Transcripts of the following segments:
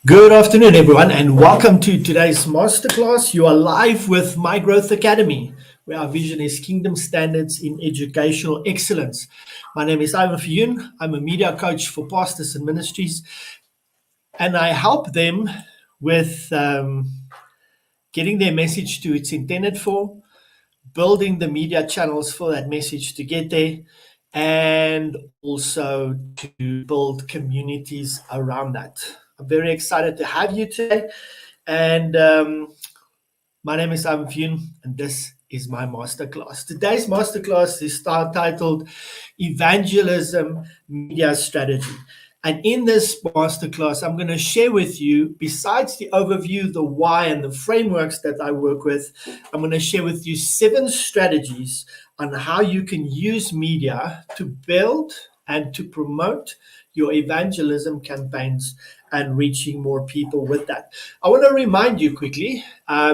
Good afternoon, everyone, and welcome to today's masterclass. You are live with My Growth Academy, where our vision is kingdom standards in educational excellence. My name is Ivan Fiyun. I'm a media coach for pastors and ministries, and I help them with getting their message to its intended for, building the media channels for that message to get there, and also to build communities around that. I'm very excited to have you today. And my name is Ivan Fiyun, and this is my masterclass. Today's masterclass is titled Evangelism Media Strategy. And in this masterclass, I'm going to share with you, besides the overview, the why, and the frameworks that I work with, I'm going to share with you 7 strategies on how you can use media to build and to promote your evangelism campaigns and reaching more people with that. I want to remind you quickly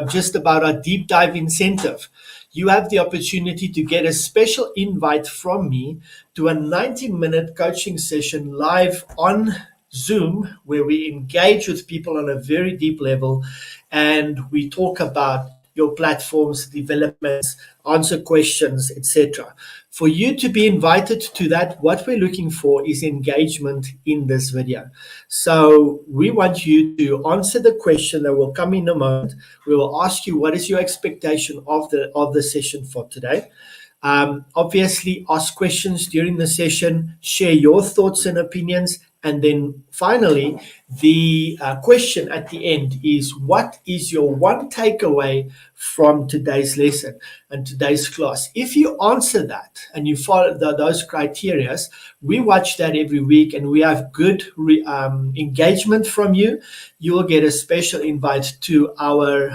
just about our deep dive incentive. You have the opportunity to get a special invite from me to a 90-minute coaching session live on Zoom, where we engage with people on a very deep level and we talk about your platform's developments, answer questions, etc. For you to be invited to that, what we're looking for is engagement in this video. So we want you to answer the question that will come in a moment. We will ask you what is your expectation of the session for today. Obviously, ask questions during the session, share your thoughts and opinions, and then finally, the question at the end is, what is your one takeaway from today's lesson and today's class? If you answer that and you follow those criteria, we watch that every week and we have good engagement from you. You will get a special invite to our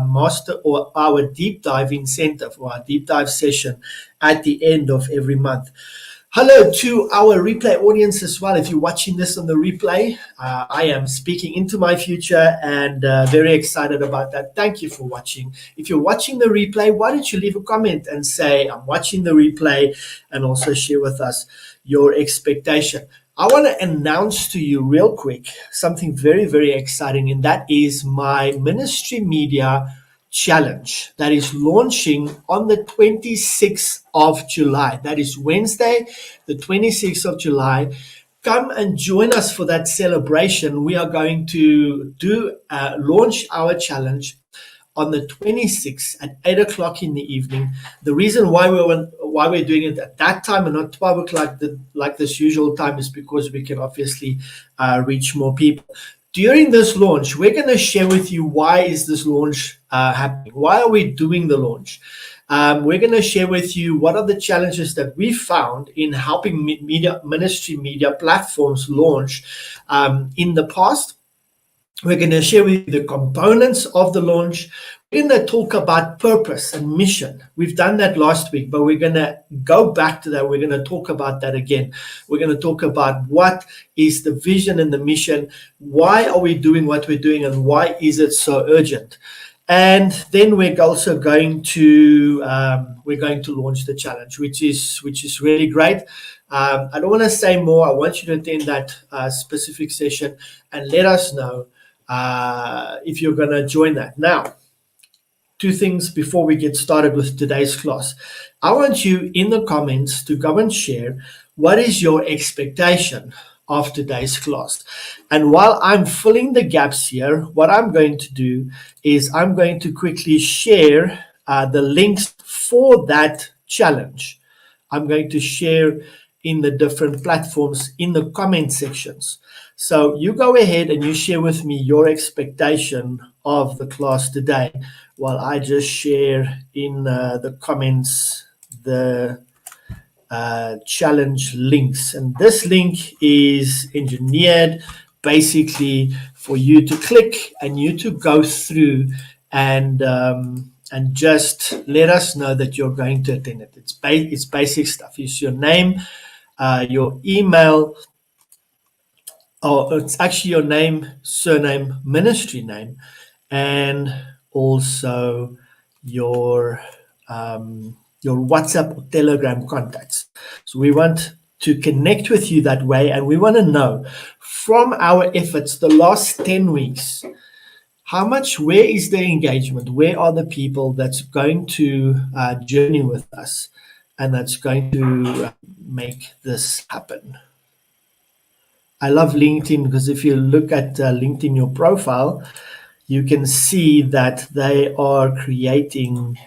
master or our deep dive incentive or our deep dive session at the end of every month. Hello to our replay audience as well. If you're watching this on the replay, I am speaking into my future and very excited about that. Thank you for watching. If you're watching the replay, why don't you leave a comment and say, I'm watching the replay, and also share with us your expectation. I want to announce to you real quick something very, very exciting, and that is my ministry media challenge that is launching on the 26th of July. That is Wednesday, the 26th of July. Come and join us for that celebration. We are going to launch our challenge on the 26th at 8 o'clock in the evening. The reason why we're doing it at that time and not 12 o'clock like this usual time is because we can obviously reach more people. During this launch, we're going to share with you why is this launch happening. Why are we doing the launch? We're going to share with you what are the challenges that we found in helping ministry media platforms launch in the past. We're going to share with you the components of the launch. We're going to talk about purpose and mission. We've done that last week, but we're going to go back to that. We're going to talk about that again. We're going to talk about what is the vision and the mission. Why are we doing what we're doing, and why is it so urgent? And then we're also going to launch the challenge, which is really great. I don't want to say more. I want you to attend that specific session and let us know if you're going to join that. Now, 2 things before we get started with today's class. I want you in the comments to go and share what is your expectation of today's class. And while I'm filling the gaps here, what I'm going to do is I'm going to quickly share the links for that challenge. I'm going to share in the different platforms in the comment sections. So you go ahead and you share with me your expectation of the class today while I just share in the comments the challenge links. And this link is engineered basically for you to click and you to go through and just let us know that you're going to attend it. It's basic stuff. It's your name, your email, or it's actually your name, surname, ministry name, and also your WhatsApp or Telegram contacts. So we want to connect with you that way. And we want to know from our efforts the last 10 weeks, where is the engagement? Where are the people that's going to journey with us and that's going to make this happen? I love LinkedIn because if you look at LinkedIn, your profile, you can see that they are creating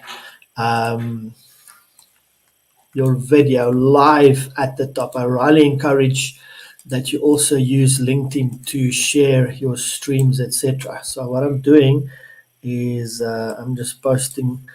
your video live at the top. I really encourage that you also use LinkedIn to share your streams, etc. So what I'm doing is I'm just posting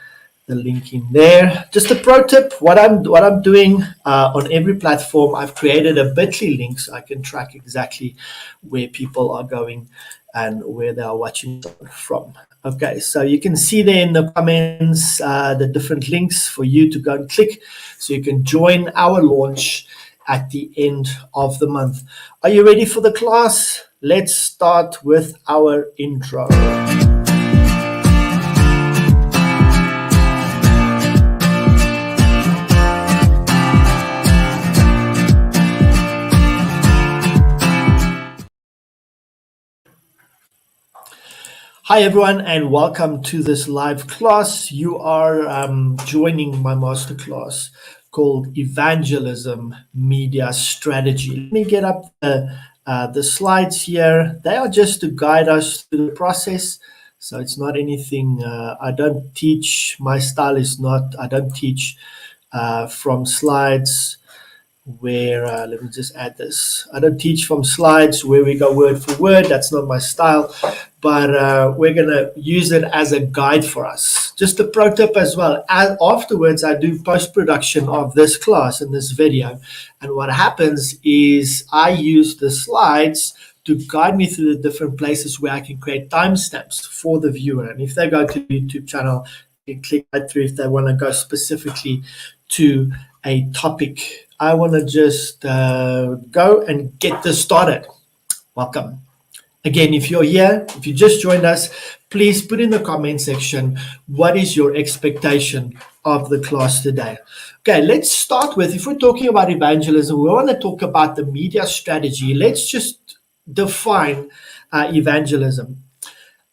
the link in there. Just a pro tip: what I'm doing on every platform, I've created a Bitly link so I can track exactly where people are going and where they are watching from. Okay, so you can see there in the comments the different links for you to go and click so you can join our launch at the end of the month. Are you ready for the class? Let's start with our intro. Hi everyone, and welcome to this live class. You are joining my masterclass called Evangelism Media Strategy. Let me get up the slides here. They are just to guide us through the process. So it's not anything, I don't teach, my style is not, I don't teach from slides where, let me just add this. I don't teach from slides where we go word for word. That's not my style, but we're going to use it as a guide for us. Just a pro tip as well. Afterwards, I do post-production of this class and this video. And what happens is I use the slides to guide me through the different places where I can create timestamps for the viewer. And if they go to the YouTube channel, they can click right through if they want to go specifically to a topic. I want to just go and get this started. Welcome. Again, if you're here, if you just joined us, please put in the comment section, what is your expectation of the class today? Okay, let's start with, if we're talking about evangelism, we want to talk about the media strategy. Let's just define evangelism.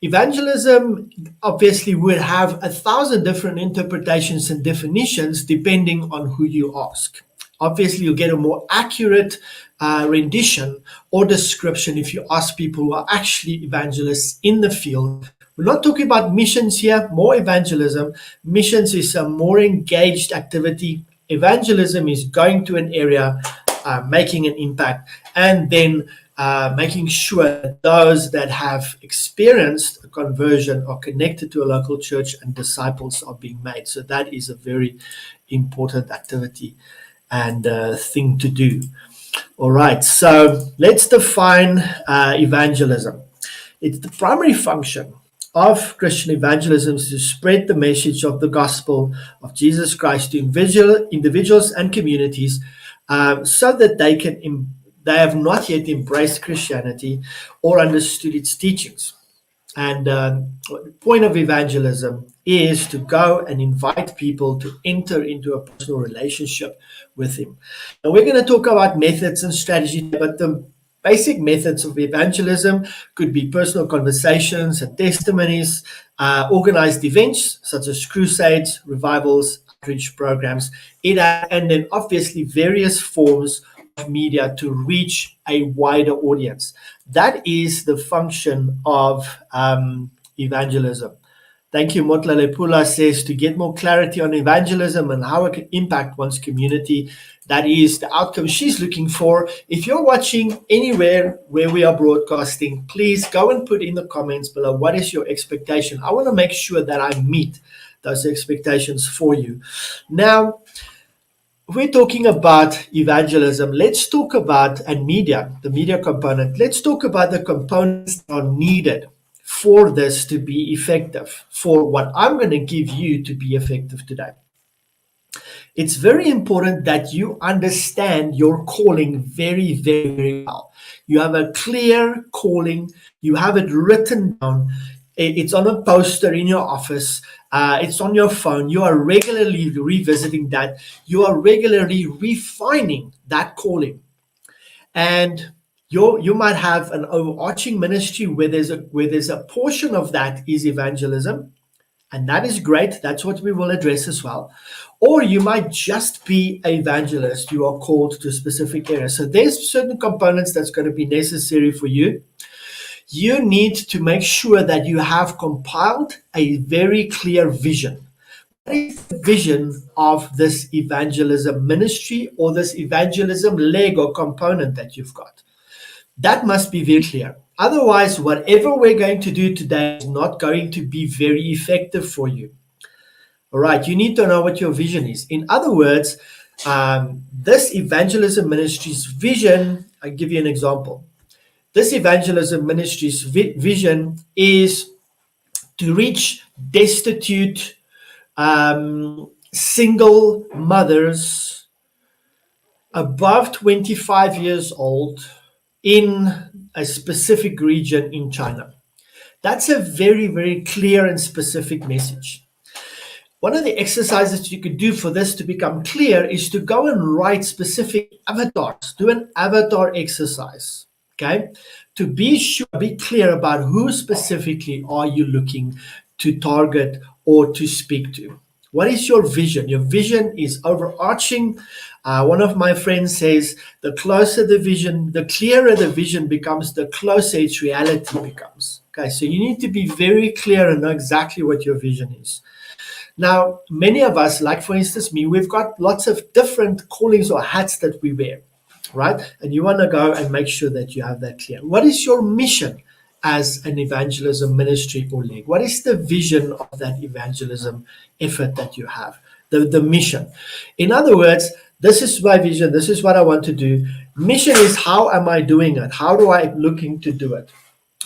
Evangelism obviously would have 1,000 different interpretations and definitions depending on who you ask. Obviously, you'll get a more accurate rendition or description if you ask people who are actually evangelists in the field. We're not talking about missions here, more evangelism. Missions is a more engaged activity. Evangelism is going to an area, making an impact, and then making sure that those that have experienced a conversion are connected to a local church and disciples are being made. So that is a very important activity and thing to do. All right, so let's define evangelism. It's the primary function of Christian evangelism is to spread the message of the gospel of Jesus Christ to individuals and communities so that they have not yet embraced Christianity or understood its teachings. And the point of evangelism is to go and invite people to enter into a personal relationship with him. And we're going to talk about methods and strategy, but the basic methods of evangelism could be personal conversations and testimonies, organized events such as crusades, revivals, outreach programs, and then obviously various forms of media to reach a wider audience. That is the function of evangelism. Thank you. Motlale Pula says to get more clarity on evangelism and how it can impact one's community. That is the outcome she's looking for. If you're watching anywhere where we are broadcasting, please go and put in the comments below, what is your expectation? I want to make sure that I meet those expectations for you. Now, if we're talking about evangelism, let's talk about, and media, the media component, let's talk about the components that are needed for this to be effective, for what I'm going to give you to be effective today. It's very important that you understand your calling very, very, very well. You have a clear calling, you have it written down. It's on a poster in your office. It's on your phone. You are regularly revisiting that. You are regularly refining that calling. And you might have an overarching ministry where there's a portion of that is evangelism, and that is great. That's what we will address as well. Or you might just be an evangelist. You are called to a specific area. So there's certain components that's going to be necessary for you. You need to make sure that you have compiled a very clear vision. What is the vision of this evangelism ministry or this evangelism leg or component that you've got? That must be very clear. Otherwise, whatever we're going to do today is not going to be very effective for you. All right, you need to know what your vision is. In other words, this evangelism ministry's vision, I'll give you an example. This evangelism ministry's vision is to reach destitute single mothers above 25 years old in a specific region in China. That's a very, very clear and specific message. One of the exercises you could do for this to become clear is to go and write specific avatars. Do an avatar exercise, okay? To be sure, be clear about who specifically are you looking to target or to speak to. What is your vision? Your vision is overarching. One of my friends says, the closer the vision, the clearer the vision becomes, the closer its reality becomes. Okay, so you need to be very clear and know exactly what your vision is. Now, many of us, like for instance me, we've got lots of different callings or hats that we wear, right? And you want to go and make sure that you have that clear. What is your mission as an evangelism ministry or leg? What is the vision of that evangelism effort that you have? The mission. In other words, this is my vision. This is what I want to do. Mission is how am I doing it? How do I looking to do it?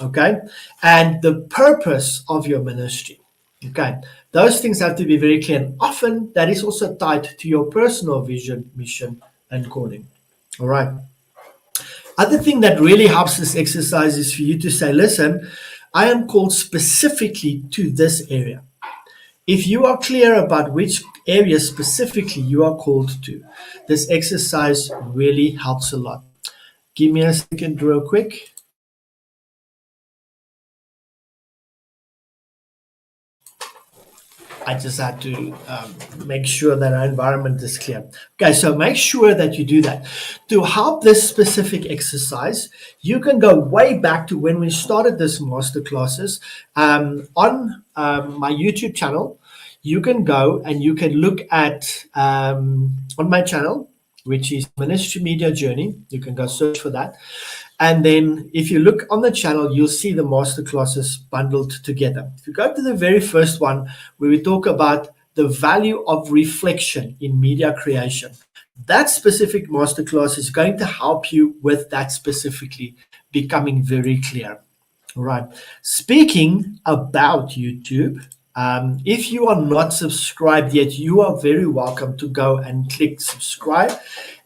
Okay. And the purpose of your ministry. Okay. Those things have to be very clear. And often that is also tied to your personal vision, mission, and calling. All right. Other thing that really helps this exercise is for you to say, listen, I am called specifically to this area. If you are clear about which area specifically you are called to, this exercise really helps a lot. Give me a second real quick. I just had to make sure that our environment is clear. Okay, so make sure that you do that. To help this specific exercise, you can go way back to when we started this masterclasses on my YouTube channel. You can go and you can look at on my channel, which is Ministry Media Journey. You can go search for that. And then if you look on the channel, you'll see the masterclasses bundled together. If you go to the very first one, where we talk about the value of reflection in media creation, that specific masterclass is going to help you with that specifically becoming very clear. All right. Speaking about YouTube, if you are not subscribed yet, you are very welcome to go and click subscribe.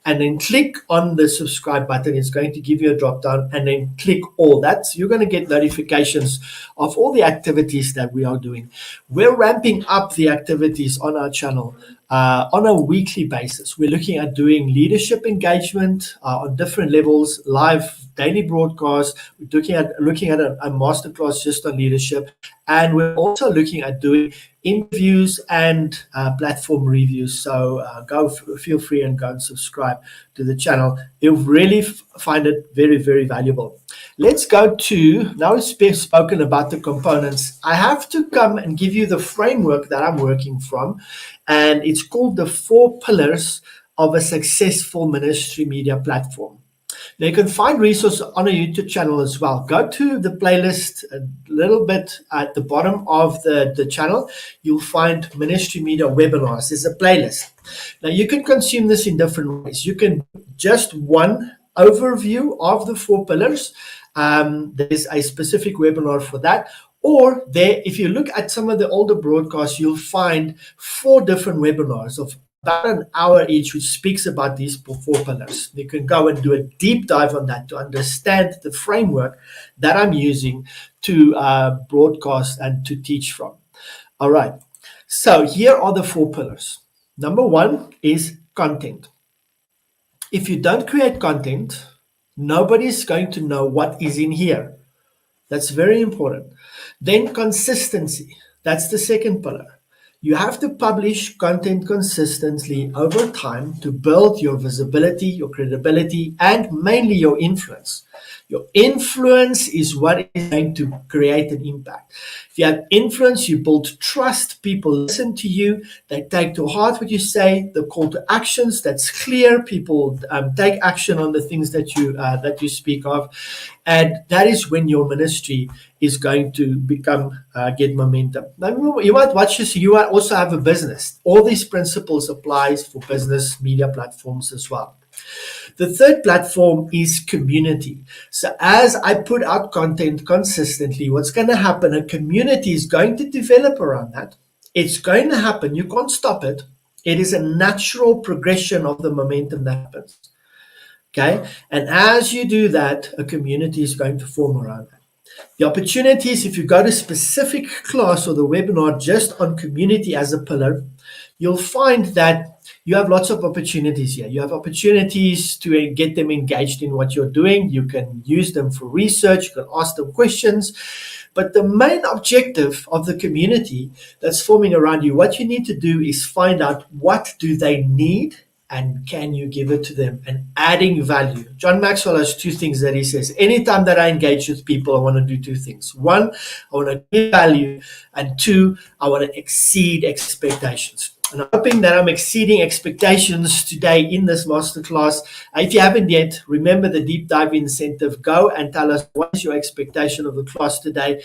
And then click on the subscribe button. It's going to give you a drop down, and then click all. You're going to get notifications of all the activities that we are doing. We're ramping up the activities on our channel on a weekly basis. We're looking at doing leadership engagement on different levels, live daily broadcast. We're looking at a masterclass just on leadership, and we're also looking at doing interviews and platform reviews. So feel free and go and subscribe to the channel. You'll really find it very, very valuable. Let's go to, now we've spoken about the components. I have to come and give you the framework that I'm working from, and it's called the 4 pillars of a successful ministry media platform. Now, you can find resources on a YouTube channel as well. Go to the playlist a little bit at the bottom of the channel. You'll find Ministry Media Webinars. There's a playlist. Now, you can consume this in different ways. You can just one overview of the 4 pillars. There's a specific webinar for that. Or there, if you look at some of the older broadcasts, you'll find 4 different webinars of about an hour each, which speaks about these 4 pillars. You can go and do a deep dive on that to understand the framework that I'm using to broadcast and to teach from. All right. So here are the 4 pillars. Number 1 is content. If you don't create content, nobody's going to know what is in here. That's very important. Then consistency. That's the second pillar. You have to publish content consistently over time to build your visibility, your credibility, and mainly your influence. Your influence is what is going to create an impact. If you have influence, you build trust. People listen to you. They take to heart what you say. The call to actions, that's clear. People take action on the things that you speak of, and that is when your ministry is going to become get momentum. Now, you might watch this. You might also have a business. All these principles applies for business media platforms as well. The third platform is community. So as I put out content consistently, what's going to happen? A community is going to develop around that. It's going to happen. You can't stop it. It is a natural progression of the momentum that happens. Okay. And as you do that, a community is going to form around that. The opportunities, if you go to specific class or the webinar just on community as a pillar, you'll find that you have lots of opportunities here. You have opportunities to get them engaged in what you're doing. You can use them for research. You can ask them questions. But the main objective of the community that's forming around you, what you need to do is find out what do they need and can you give it to them, and adding value. John Maxwell has two things that he says. Anytime that I engage with people, I want to do two things. One, I want to give value, and two, I want to exceed expectations. And I'm hoping that I'm exceeding expectations today in this masterclass. If you haven't yet, remember the deep dive incentive. Go and tell us what is your expectation of the class today.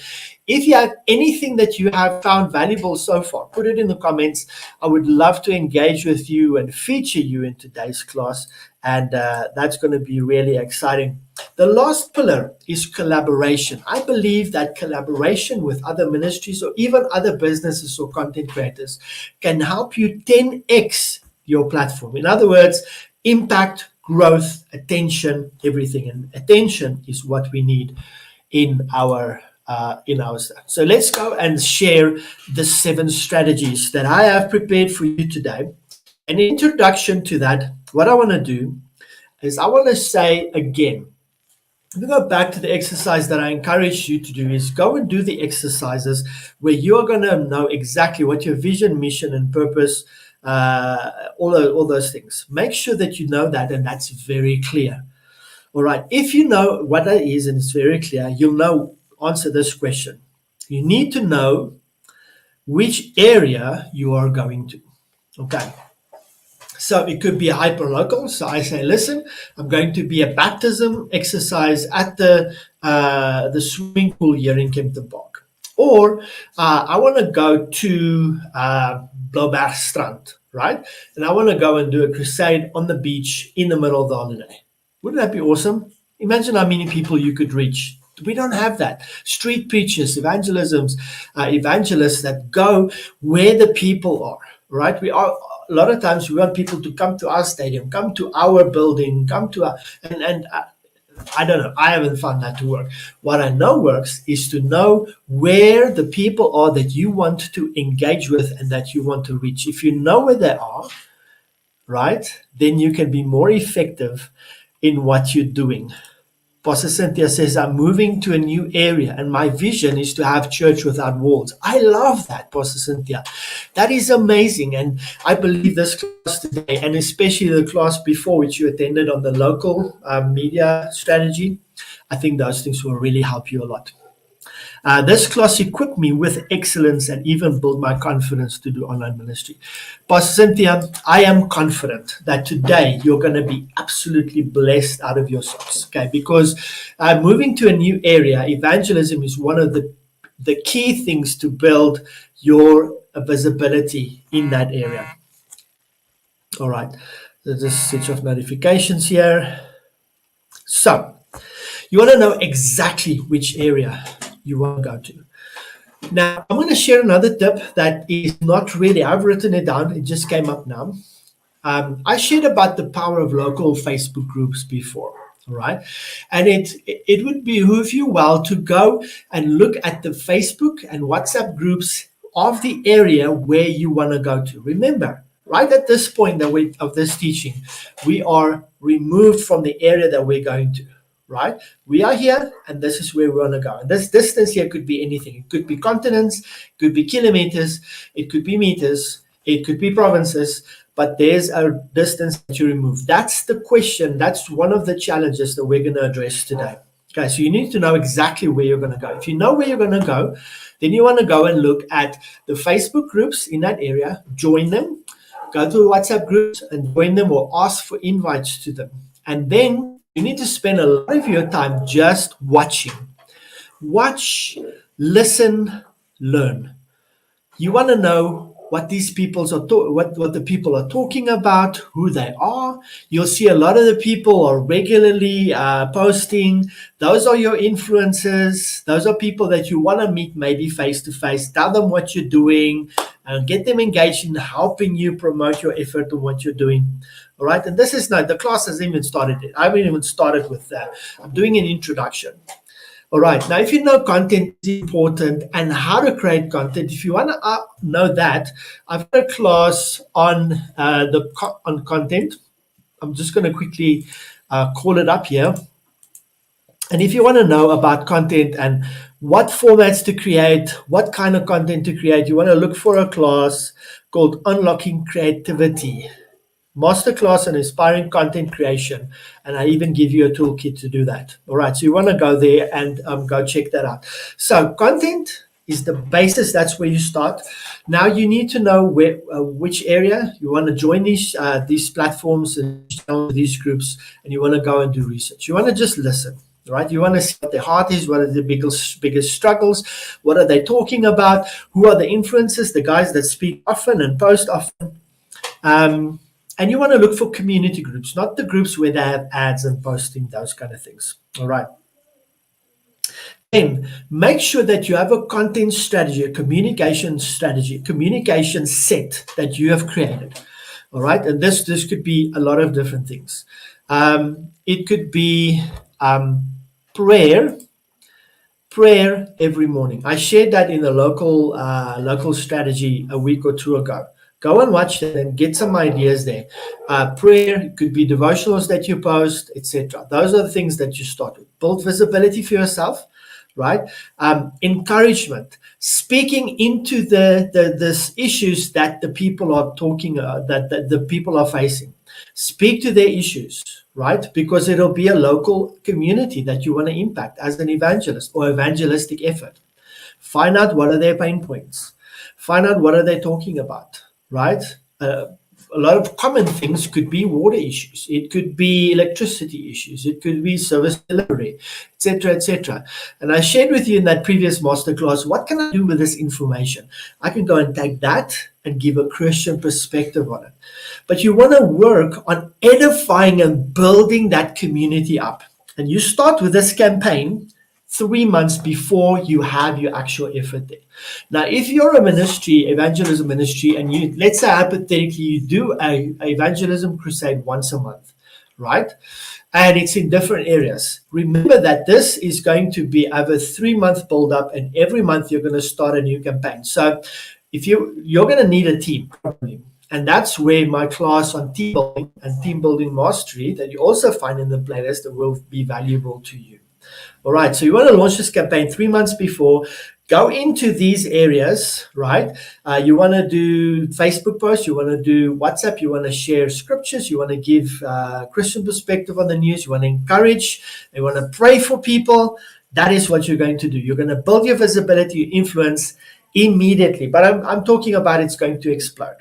If you have anything that you have found valuable so far, put it in the comments. I would love to engage with you and feature you in today's class. And that's going to be really exciting. The last pillar is collaboration. I believe that collaboration with other ministries or even other businesses or content creators can help you 10x your platform. In other words, impact, growth, attention, everything. And attention is what we need in our stuff. So let's go and share the 7 strategies that I have prepared for you today. An introduction to that, what I want to do is I want to say again, if we go back to the exercise that I encourage you to do, is go and do the exercises where you're going to know exactly what your vision, mission, and purpose, all those things. Make sure that you know that, and that's very clear. All right. If you know what that is and it's very clear, you'll know answer this question. You need to know which area you are going to. Okay. So it could be a hyper-local. So I say, listen, I'm going to be a baptism exercise at the swimming pool here in Kempton Park. Or I want to go to Blaubergstrand, right? And I want to go and do a crusade on the beach in the middle of the holiday. Wouldn't that be awesome? Imagine how many people you could reach. We don't have that. Street preachers, evangelists that go where the people are, right? A lot of times we want people to come to our stadium, come to our building, come to our, and I don't know. I haven't found that to work. What I know works is to know where the people are that you want to engage with and that you want to reach. If you know where they are, right, then you can be more effective in what you're doing. Pastor Cynthia says, I'm moving to a new area and my vision is to have church without walls. I love that, Pastor Cynthia. That is amazing. And I believe this class today, and especially the class before which you attended on the local media strategy, I think those things will really help you a lot. This class equipped me with excellence and even built my confidence to do online ministry. Pastor Cynthia, I am confident that today you're going to be absolutely blessed out of your socks, okay? Because moving to a new area, evangelism is one of the key things to build your visibility in that area. All right, let's just switch off notifications here. So, you want to know exactly which area you want to go to. Now, I'm going to share another tip that is not really, I've written it down, it just came up now. I shared about the power of local Facebook groups before, all right? And it would behoove you well to go and look at the Facebook and WhatsApp groups of the area where you want to go to. Remember, right at this point of this teaching, we are removed from the area that we're going to, right? We are here, and this is where we want to go. And this distance here could be anything. It could be continents, it could be kilometers, it could be meters, it could be provinces, but there's a distance that you remove. That's the question. That's one of the challenges that we're going to address today. Okay, so you need to know exactly where you're going to go. If you know where you're going to go, then you want to go and look at the Facebook groups in that area, join them, go to WhatsApp groups and join them or ask for invites to them. And then you need to spend a lot of your time just watching. Watch, listen, learn. You want to know what these peoples are what the people are talking about, who they are. You'll see a lot of the people are regularly posting. Those are your influencers. Those are people that you want to meet, maybe face to face. Tell them what you're doing and get them engaged in helping you promote your effort and what you're doing. All right. And this is not, the class hasn't even started yet. I haven't even started with that. I'm doing an introduction. All right. Now, if you know content is important and how to create content, if you want to know that, I've got a class on on content. I'm just going to quickly call it up here. And if you want to know about content and what formats to create, what kind of content to create, you want to look for a class called Unlocking Creativity. Masterclass on inspiring content creation, and I even give you a toolkit to do that. All right, so you want to go there and go check that out. So content is the basis. That's where you start. Now you need to know which area you want to join these platforms and these groups, and you want to go and do research. You want to just listen. Right, you want to see what their heart is, what are the biggest struggles, what are they talking about, who are the influencers, the guys that speak often and post often. And you want to look for community groups, not the groups where they have ads and posting, those kind of things. All right. Then make sure that you have a content strategy, a communication strategy, communication set that you have created. All right. And this could be a lot of different things. It could be prayer every morning. I shared that in a local strategy a week or two ago. Go and watch that and get some ideas there. Prayer, it could be devotionals that you post, etc. Those are the things that you start with. Build visibility for yourself, right? Encouragement, speaking into the issues that the people are talking, that the people are facing. Speak to their issues, right? Because it'll be a local community that you want to impact as an evangelist or evangelistic effort. Find out what are their pain points. Find out what are they talking about. Right? A lot of common things could be water issues. It could be electricity issues. It could be service delivery, etc., etc. And I shared with you in that previous masterclass, what can I do with this information? I can go and take that and give a Christian perspective on it. But you want to work on edifying and building that community up. And you start with this campaign 3 months before you have your actual effort there. Now, if you're a ministry, evangelism ministry, and you, let's say hypothetically, you do a evangelism crusade once a month, right? And it's in different areas. Remember that this is going to be over 3 month build up, and every month you're going to start a new campaign. So if you're going to need a team, and that's where my class on team building and team building mastery that you also find in the playlist that will be valuable to you. All right, so you want to launch this campaign 3 months before. Go into these areas, right? You want to do Facebook posts, you want to do WhatsApp, you want to share scriptures, you want to give Christian perspective on the news, you want to encourage, you want to pray for people. That is what you're going to do. You're going to build your visibility, your influence immediately. But I'm talking about it's going to explode.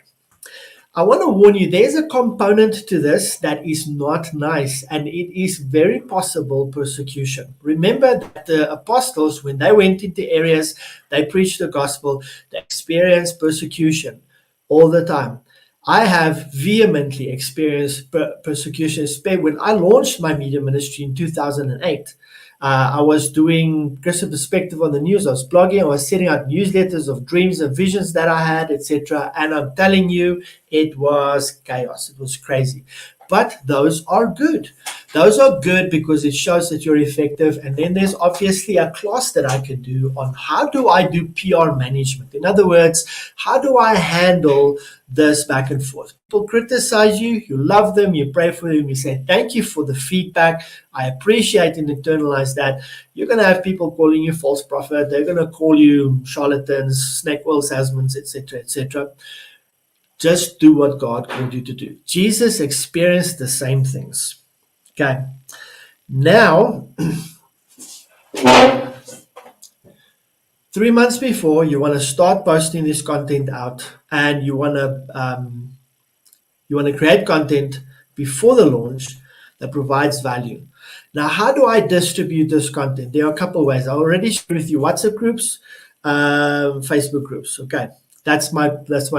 I want to warn you, there's a component to this that is not nice, and it is very possible persecution. Remember that the apostles, when they went into areas, they preached the gospel, they experienced persecution all the time. I have vehemently experienced persecution, especially when I launched my media ministry in 2008. I was doing Christian perspective on the news. I was blogging. I was sending out newsletters of dreams and visions that I had, etc. And I'm telling you, it was chaos. It was crazy. but those are good. Those are good because it shows that you're effective. And then there's obviously a class that I can do on how do I do PR management. In other words, how do I handle this back and forth? People criticize you, you love them, you pray for them, you say thank you for the feedback. I appreciate and internalize that. You're going to have people calling you false prophet. They're going to call you charlatans, snake oil salesmen, etc., etc. Just do what God called you to do. Jesus experienced the same things. Okay. Now, 3 months before, you want to start posting this content out, and you want to create content before the launch that provides value. Now, how do I distribute this content? There are a couple of ways. I already shared with you WhatsApp groups, Facebook groups. Okay, that's my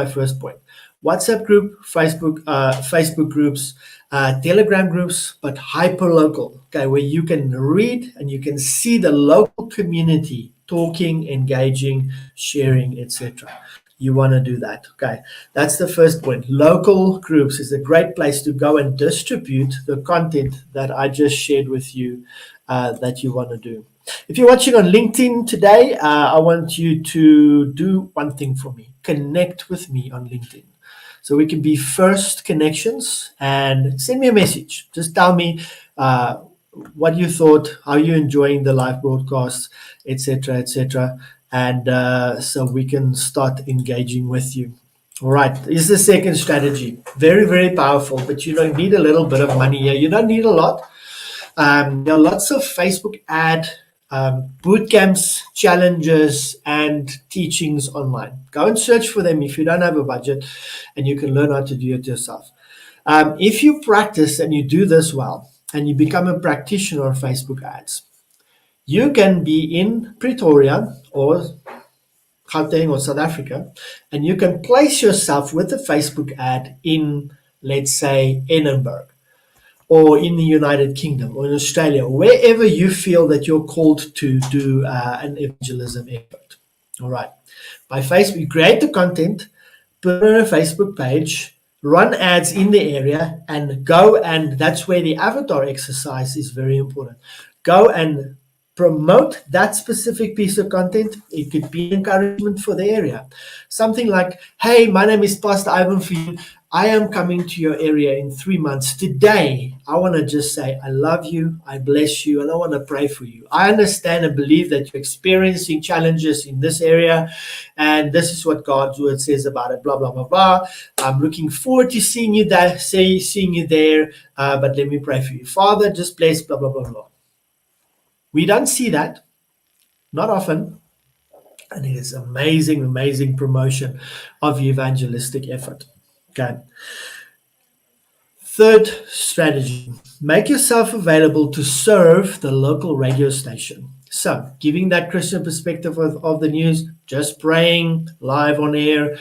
first point. WhatsApp group, Facebook groups, Telegram groups, but hyper local. Okay, where you can read and you can see the local community talking, engaging, sharing, etc. You want to do that. Okay, that's the first point. Local groups is a great place to go and distribute the content that I just shared with you that you want to do. If you're watching on LinkedIn today, I want you to do one thing for me. Connect with me on LinkedIn. So we can be first connections, and send me a message. Just tell me what you thought, how you're enjoying the live broadcasts, etc., etc. And so we can start engaging with you. All right, this is the second strategy. Very, very powerful, but you don't need a little bit of money here. You don't need a lot. There are lots of Facebook ad boot camps, challenges, and teachings online. Go and search for them if you don't have a budget, and you can learn how to do it yourself. If you practice and you do this well, and you become a practitioner of Facebook ads, you can be in Pretoria or Gauteng or South Africa, and you can place yourself with a Facebook ad in, let's say, Edinburgh, or in the United Kingdom, or in Australia, or wherever you feel that you're called to do an evangelism effort. All right. By Facebook, create the content, put it on a Facebook page, run ads in the area, and go, and that's where the avatar exercise is very important. Go and promote that specific piece of content. It could be encouragement for the area. Something like, hey, my name is Pastor Ivan Fien. I am coming to your area in 3 months. Today, I want to just say, I love you, I bless you, and I want to pray for you. I understand and believe that you're experiencing challenges in this area, and this is what God's word says about it, blah, blah, blah, blah. I'm looking forward to seeing you there, but let me pray for you. Father, just bless, blah, blah, blah, blah. We don't see that, not often, and it is amazing, amazing promotion of the evangelistic effort. Okay. Third strategy, make yourself available to serve the local radio station. So, giving that Christian perspective of the news, just praying live on air,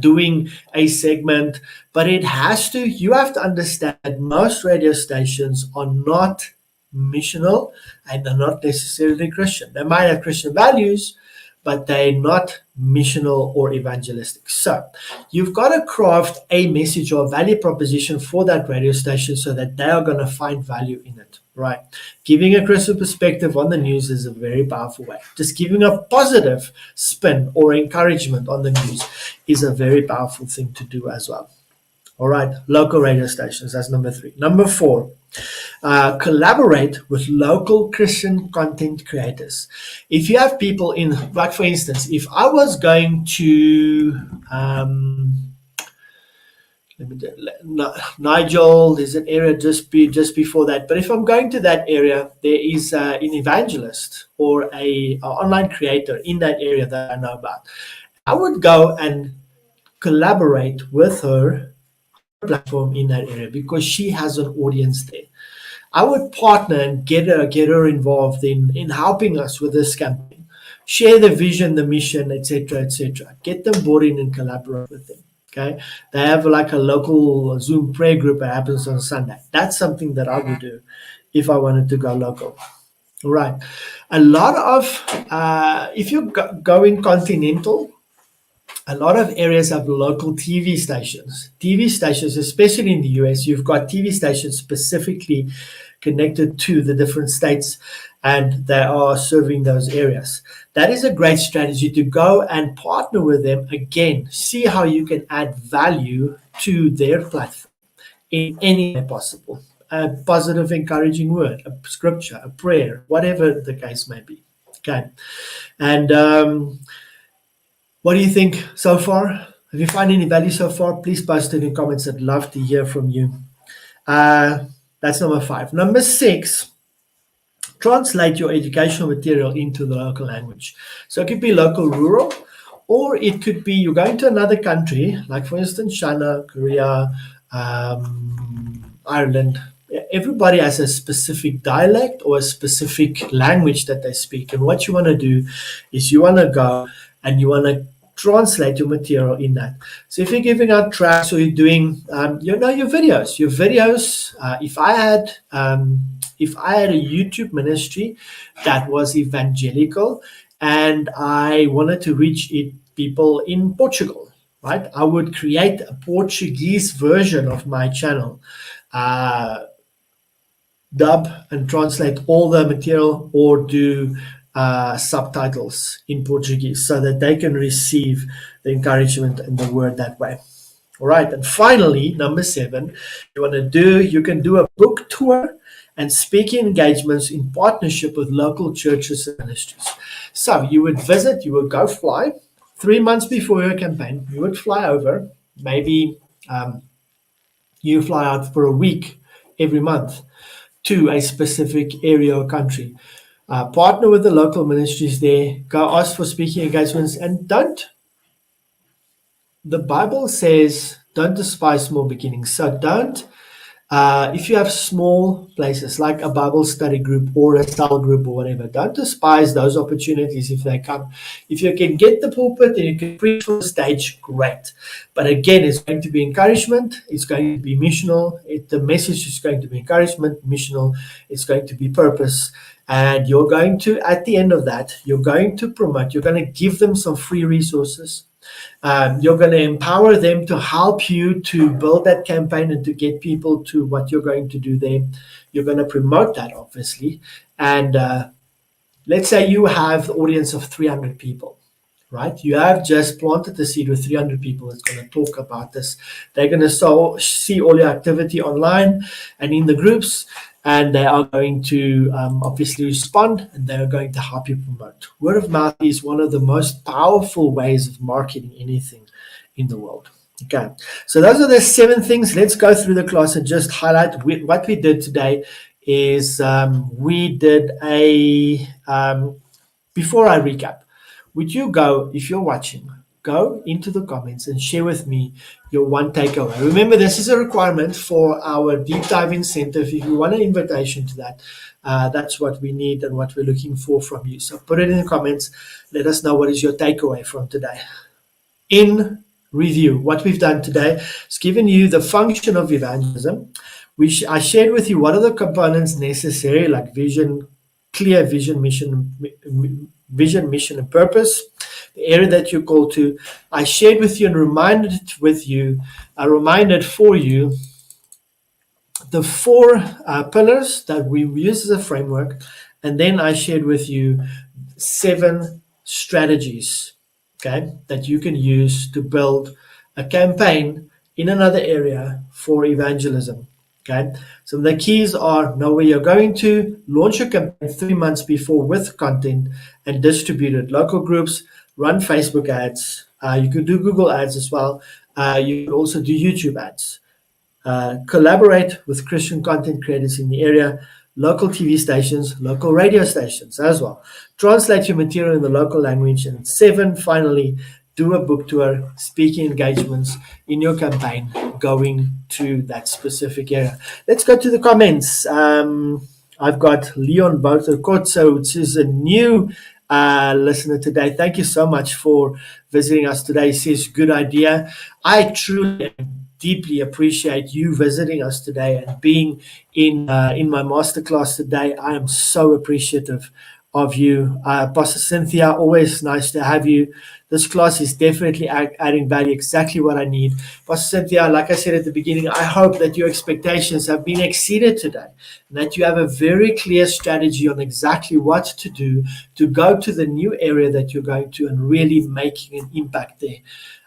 doing a segment, but you have to understand that most radio stations are not missional and they're not necessarily Christian. They might have Christian values, but they're not missional or evangelistic. So you've got to craft a message or a value proposition for that radio station so that they are going to find value in it, right? Giving a Christian perspective on the news is a very powerful way. Just giving a positive spin or encouragement on the news is a very powerful thing to do as well. All right, local radio stations, that's number 3. Number 4, collaborate with local Christian content creators. If you have people in, like for instance, if I was going to, Nigel, there's an area just before that. But if I'm going to that area, there is an evangelist or an online creator in that area that I know about. I would go and collaborate with her platform in that area because she has an audience there. I would partner and get her involved in helping us with this campaign, share the vision, the mission, etc., etc. Get them bought in and collaborate with them. Okay, they have like a local Zoom prayer group that happens on Sunday. That's something that I would do if I wanted to go local. All right, a lot of if you're going continental, a lot of areas have local TV stations. TV stations, especially in the US, you've got TV stations specifically connected to the different states, and they are serving those areas. That is a great strategy to go and partner with them again, see how you can add value to their platform in any way possible. A positive, encouraging word, a scripture, a prayer, whatever the case may be. Okay. And what do you think so far? Have you found any value so far? Please post it in comments. I'd love to hear from you. That's number 5. Number 6, translate your educational material into the local language. So it could be local rural, or it could be you're going to another country, like for instance, China, Korea, Ireland. Everybody has a specific dialect or a specific language that they speak. And what you want to do is you want to go and you want to translate your material in that. So if you're giving out tracks or you're doing, your videos, if I had a YouTube ministry that was evangelical and I wanted to reach people in Portugal, right? I would create a Portuguese version of my channel, dub and translate all the material, or do subtitles in Portuguese so that they can receive the encouragement and the word that way. All right. And finally, number 7, you can do a book tour and speaking engagements in partnership with local churches and ministries. So you would go fly 3 months before your campaign. You would fly over, maybe you fly out for a week every month to a specific area or country. Partner with the local ministries there, go ask for speaking engagements, and the Bible says, don't despise small beginnings. So if you have small places like a Bible study group or a cell group or whatever, don't despise those opportunities if they come. If you can get the pulpit and you can preach from the stage, great. But again, it's going to be encouragement. It's going to be missional. The message is going to be encouragement, missional. It's going to be purpose. And you're going to, at the end of that, you're going to promote. You're going to give them some free resources. You're going to empower them to help you to build that campaign and to get people to what you're going to do there. You're going to promote that, obviously. And let's say you have the audience of 300 people, right? You have just planted the seed with 300 people that's going to talk about this. They're going to see all your activity online and in the groups, and they are going to obviously respond, and they're going to help you promote. Word of mouth is one of the most powerful ways of marketing anything in the world. Okay, so those are the 7 things. Let's go through the class and just highlight what we did today. Is we did before I recap, would you go, if you're watching, go into the comments and share with me your one takeaway. Remember, this is a requirement for our deep dive incentive. If you want an invitation to that, that's what we need and what we're looking for from you. So put it in the comments. Let us know what is your takeaway from today. In review, what we've done today is given you the function of evangelism. I shared with you what are the components necessary, like vision, clear vision, mission, and purpose, the area that you're called to. I shared with you and reminded for you the 4 pillars that we use as a framework, and then I shared with you 7 strategies, okay, that you can use to build a campaign in another area for evangelism. Okay, so the keys are: know where you're going to, launch your campaign 3 months before with content, and distribute it. Local groups, run Facebook ads. You could do Google ads as well. You could also do YouTube ads. Collaborate with Christian content creators in the area, local TV stations, local radio stations as well. Translate your material in the local language. And 7, finally, do a book tour, speaking engagements in your campaign going to that specific area. Let's go to the comments. I've got Leon Bouterkotso, which is a new listener today. Thank you so much for visiting us today. He says, good idea. I truly deeply appreciate you visiting us today and being in my masterclass today. I am so appreciative of you. Pastor Cynthia, always nice to have you. This class is definitely adding value, exactly what I need. Pastor Cynthia, like I said at the beginning, I hope that your expectations have been exceeded today, and that you have a very clear strategy on exactly what to do to go to the new area that you're going to and really making an impact there.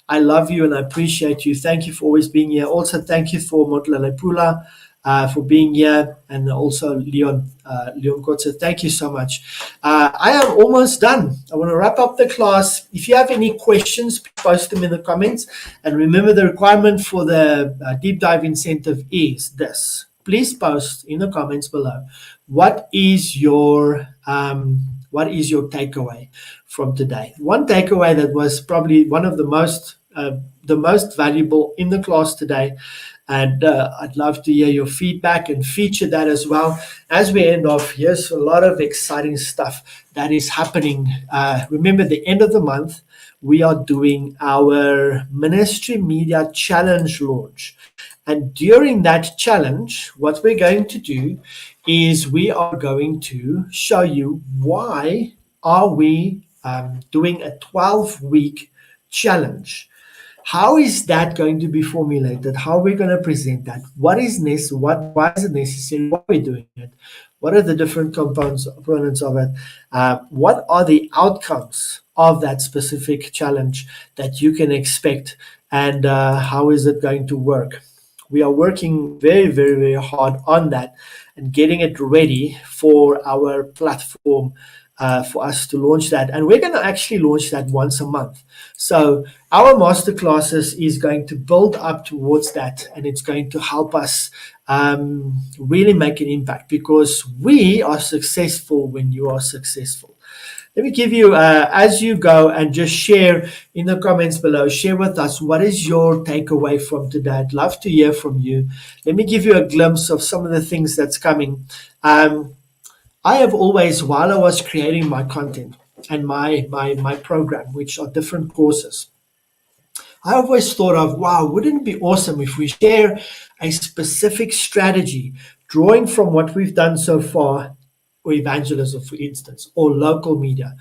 I love you and I appreciate you. Thank you for always being here. Also, thank you for Motlele Pula for being here, and also Leon Kotze. Thank you so much. I am almost done. I want to wrap up the class. If you have any questions, post them in the comments. And remember, the requirement for the deep dive incentive is this. Please post in the comments below. What is your takeaway from today? One takeaway that was probably one of the most valuable in the class today, and I'd love to hear your feedback and feature that as well. As we end off, here's a lot of exciting stuff that is happening. Remember, the end of the month, we are doing our Ministry Media Challenge launch. And during that challenge, what we're going to do is we are going to show you why are we doing a 12-week challenge. How is that going to be formulated? How are we going to present that? Why is it necessary? Why are we doing it? What are the different components of it? What are the outcomes of that specific challenge that you can expect? And how is it going to work? We are working very, very, very hard on that and getting it ready for our platform for us to launch that. And we're going to actually launch that once a month. So our masterclasses is going to build up towards that, and it's going to help us really make an impact, because we are successful when you are successful. Let me give you, as you go, and just share in the comments below, share with us, what is your takeaway from today? I'd love to hear from you. Let me give you a glimpse of some of the things that's coming. I have always, while I was creating my content and my program, which are different courses, I always thought of, wow, wouldn't it be awesome if we share a specific strategy, drawing from what we've done so far, or evangelism, for instance, or local media,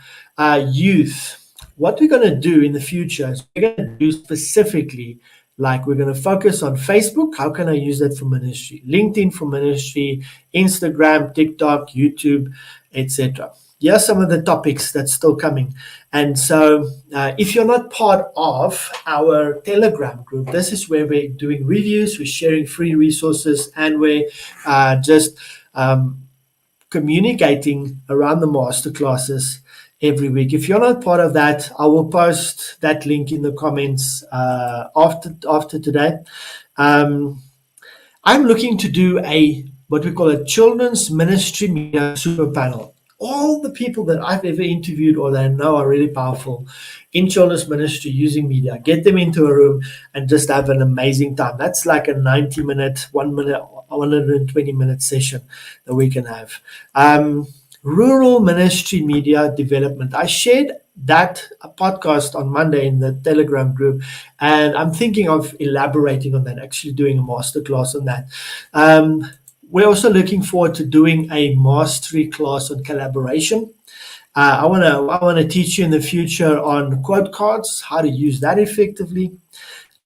youth. What we're going to do in the future is we're going to do specifically, like we're going to focus on Facebook. How can I use that for ministry? LinkedIn for ministry, Instagram, TikTok, YouTube, etc. Here are some of the topics that's still coming. And so if you're not part of our Telegram group, this is where we're doing reviews, we're sharing free resources, and we're just communicating around the masterclasses every week. If you're not part of that, I will post that link in the comments after today. I'm looking to do what we call a children's ministry media super panel. All the people that I've ever interviewed or that I know are really powerful in children's ministry using media, get them into a room and just have an amazing time. That's like a 90-minute, 120-minute session that we can have. Rural ministry media development. I shared that podcast on Monday in the Telegram group, and I'm thinking of elaborating on that, actually doing a masterclass on that. We're also looking forward to doing a mastery class on collaboration. I want to teach you in the future on quote cards, how to use that effectively.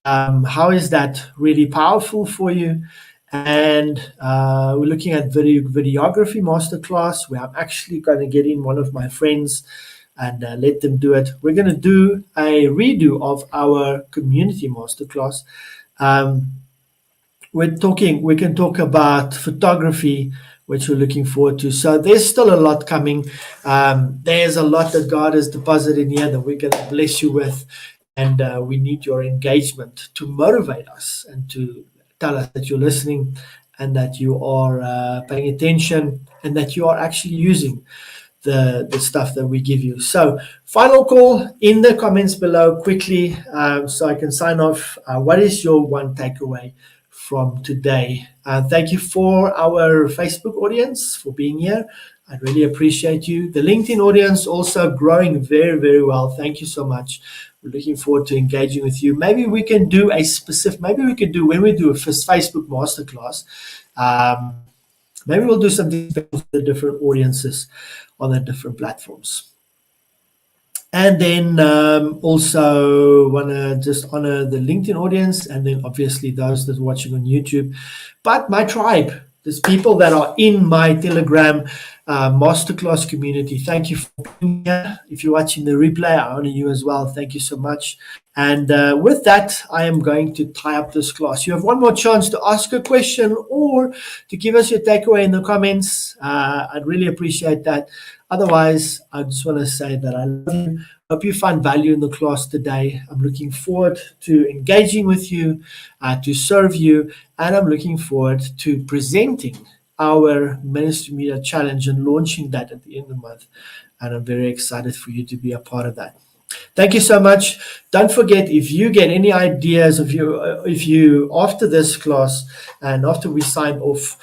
How is that really powerful for you? And we're looking at videography masterclass, where I'm actually going to get in one of my friends and let them do it. We're going to do a redo of our community masterclass. We can talk about photography, which we're looking forward to. So there's still a lot coming. There's a lot that God has deposited in here that we're going to bless you with. And we need your engagement to motivate us and to tell us that you're listening and that you are paying attention and that you are actually using the stuff that we give you. So final call in the comments below quickly, so I can sign off. What is your one takeaway from today? Thank you for our Facebook audience for being here. I really appreciate you. The LinkedIn audience also growing very, very well. Thank you so much. We're looking forward to engaging with you. Maybe we can do when we do a Facebook masterclass, Maybe we'll do something special for the different audiences on the different platforms. And then also want to just honor the LinkedIn audience, and then obviously those that are watching on YouTube. But my tribe, there's people that are in my Telegram masterclass community. Thank you for being here. If you're watching the replay, I honor you as well. Thank you so much. And with that, I am going to tie up this class. You have one more chance to ask a question or to give us your takeaway in the comments. I'd really appreciate that. Otherwise, I just want to say that I love you. Hope you find value in the class today. I'm looking forward to engaging with you, to serve you, and I'm looking forward to presenting our Ministry Media Challenge and launching that at the end of the month. And I'm very excited for you to be a part of that. Thank you so much. Don't forget, if you get any ideas, if you after this class and after we sign off,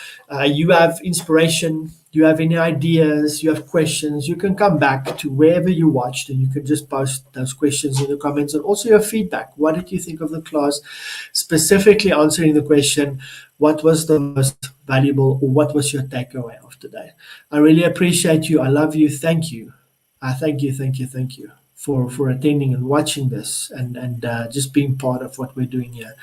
you have inspiration, you have any ideas, you have questions, you can come back to wherever you watched and you can just post those questions in the comments, and also your feedback. What did you think of the class? Specifically answering the question, what was the most valuable, or what was your takeaway of today? I really appreciate you. I love you. Thank you. Thank you for attending and watching this, and just being part of what we're doing here.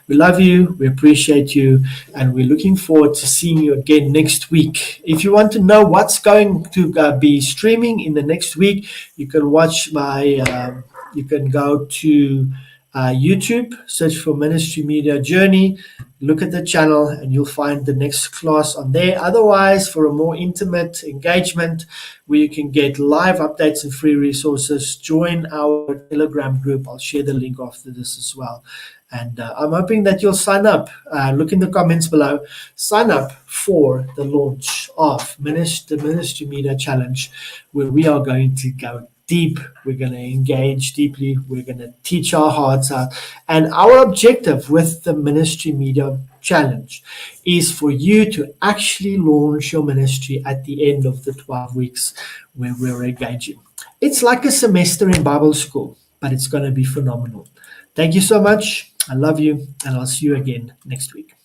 We love you, we appreciate you, and we're looking forward to seeing you again next week. If you want to know what's going to be streaming in the next week, you can watch you can go to YouTube, search for Ministry Media Journey, look at the channel, and you'll find the next class on there. Otherwise, for a more intimate engagement where you can get live updates and free resources, join our Telegram group. I'll share the link after this as well. And I'm hoping that you'll sign up. Look in the comments below. Sign up for the launch of the Ministry Media Challenge, where we are going to go deep. We're going to engage deeply. We're going to teach our hearts out. And our objective with the Ministry Media Challenge is for you to actually launch your ministry at the end of the 12 weeks where we're engaging. It's like a semester in Bible school, but it's going to be phenomenal. Thank you so much. I love you, and I'll see you again next week.